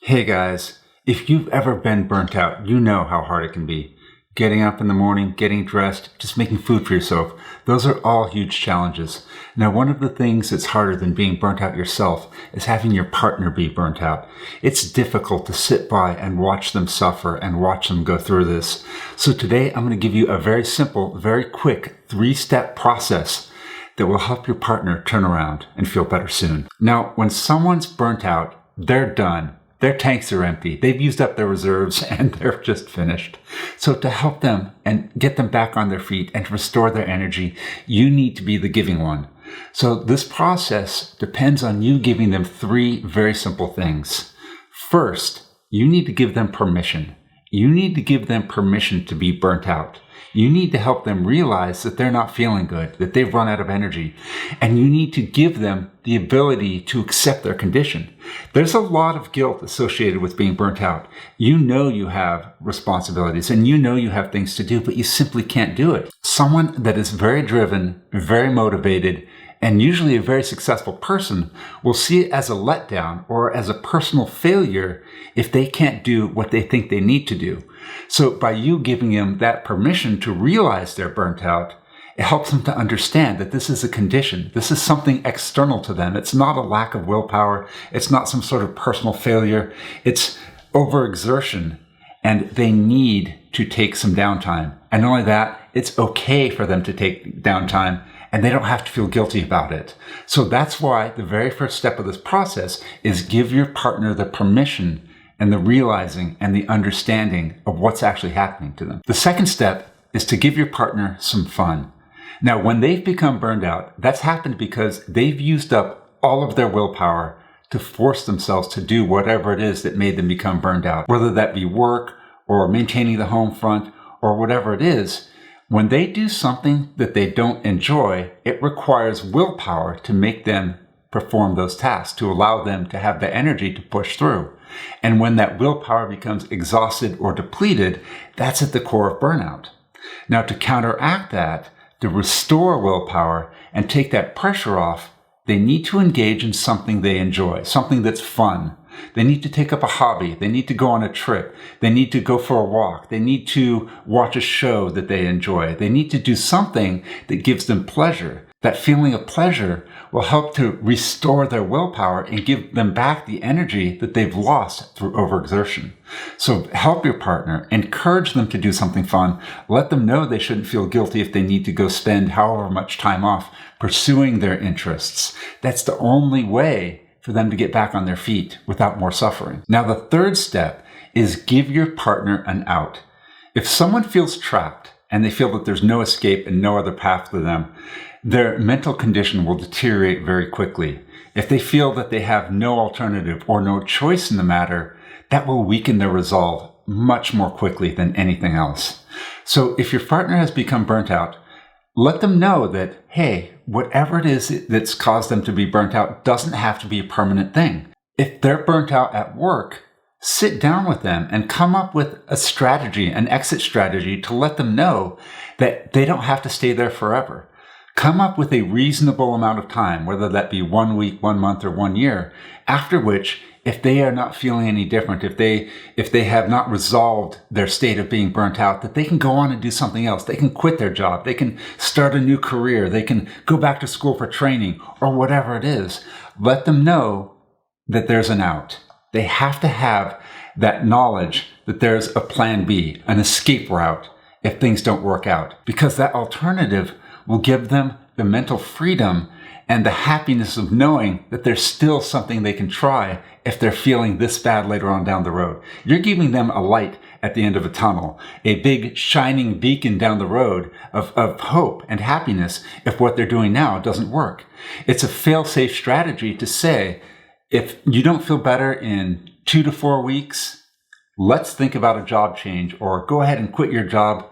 Hey guys, if you've ever been burnt out, you know how hard it can be. Getting up in the morning, getting dressed, just making food for yourself, those are all huge challenges. Now, one of the things that's harder than being burnt out yourself is having your partner be burnt out. It's difficult to sit by and watch them suffer and watch them go through this. So today I'm going to give you a very simple, very quick 3-step process that will help your partner turn around and feel better soon. Now, when someone's burnt out, they're done. Their tanks are empty. They've used up their reserves and they're just finished. So to help them and get them back on their feet and to restore their energy, you need to be the giving one. So this process depends on you giving them 3 very simple things. First, you need to give them permission. You need to give them permission to be burnt out. You need to help them realize that they're not feeling good, that they've run out of energy, and you need to give them the ability to accept their condition. There's a lot of guilt associated with being burnt out. You know you have responsibilities and you know you have things to do, but you simply can't do it. Someone that is very driven, very motivated, and usually a very successful person will see it as a letdown or as a personal failure if they can't do what they think they need to do. So by you giving them that permission to realize they're burnt out, it helps them to understand that this is a condition. This is something external to them. It's not a lack of willpower. It's not some sort of personal failure. It's overexertion, and they need to take some downtime. And not only that, it's okay for them to take downtime, and they don't have to feel guilty about it. So that's why the very first step of this process is give your partner the permission and the realizing and the understanding of what's actually happening to them. The second step is to give your partner some fun. Now, when they've become burned out, that's happened because they've used up all of their willpower to force themselves to do whatever it is that made them become burned out, whether that be work or maintaining the home front or whatever it is. When they do something that they don't enjoy, it requires willpower to make them perform those tasks, to allow them to have the energy to push through. And when that willpower becomes exhausted or depleted, that's at the core of burnout. Now, to counteract that, to restore willpower and take that pressure off, they need to engage in something they enjoy, something that's fun. They need to take up a hobby. They need to go on a trip. They need to go for a walk. They need to watch a show that they enjoy. They need to do something that gives them pleasure. That feeling of pleasure will help to restore their willpower and give them back the energy that they've lost through overexertion. So help your partner, encourage them to do something fun. Let them know they shouldn't feel guilty if they need to go spend however much time off pursuing their interests. That's the only way for them to get back on their feet without more suffering. Now, the third step is give your partner an out. If someone feels trapped and they feel that there's no escape and no other path for them, their mental condition will deteriorate very quickly. If they feel that they have no alternative or no choice in the matter, that will weaken their resolve much more quickly than anything else. So if your partner has become burnt out, let them know that, hey, whatever it is that's caused them to be burnt out doesn't have to be a permanent thing. If they're burnt out at work, sit down with them and come up with a strategy, an exit strategy to let them know that they don't have to stay there forever. Come up with a reasonable amount of time, whether that be 1 week, 1 month, or 1 year, after which, if they are not feeling any different, if they have not resolved their state of being burnt out, that they can go on and do something else. They can quit their job. They can start a new career. They can go back to school for training or whatever it is. Let them know that there's an out. They have to have that knowledge that there's a plan B, an escape route if things don't work out, because that alternative will give them the mental freedom and the happiness of knowing that there's still something they can try if they're feeling this bad later on down the road. You're giving them a light at the end of a tunnel, a big shining beacon down the road of hope and happiness if what they're doing now doesn't work. It's a fail-safe strategy to say, if you don't feel better in 2 to 4 weeks, let's think about a job change, or go ahead and quit your job.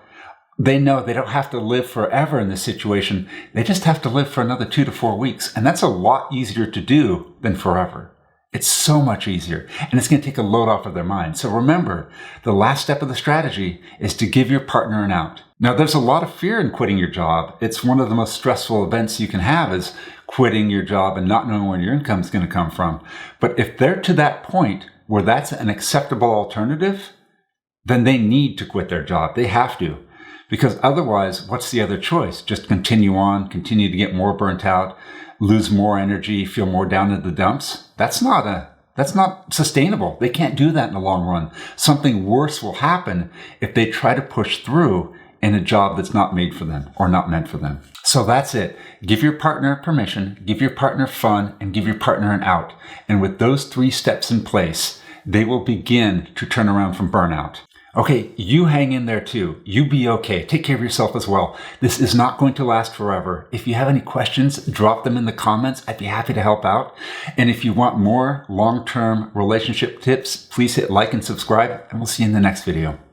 They know they don't have to live forever in this situation. They just have to live for another 2 to 4 weeks. And that's a lot easier to do than forever. It's so much easier, and it's going to take a load off of their mind. So remember, the last step of the strategy is to give your partner an out. Now, there's a lot of fear in quitting your job. It's one of the most stressful events you can have, is quitting your job and not knowing where your income is going to come from. But if they're to that point where that's an acceptable alternative, then they need to quit their job. They have to. Because otherwise, what's the other choice? Just continue on, continue to get more burnt out, lose more energy, feel more down in the dumps? That's not sustainable. They can't do that in the long run. Something worse will happen if they try to push through in a job that's not made for them or not meant for them. So that's it. Give your partner permission, give your partner fun, and give your partner an out. And with those 3 steps in place, they will begin to turn around from burnout. Okay, you hang in there too. You be okay. Take care of yourself as well. This is not going to last forever. If you have any questions, drop them in the comments. I'd be happy to help out. And if you want more long-term relationship tips, please hit like and subscribe, and we'll see you in the next video.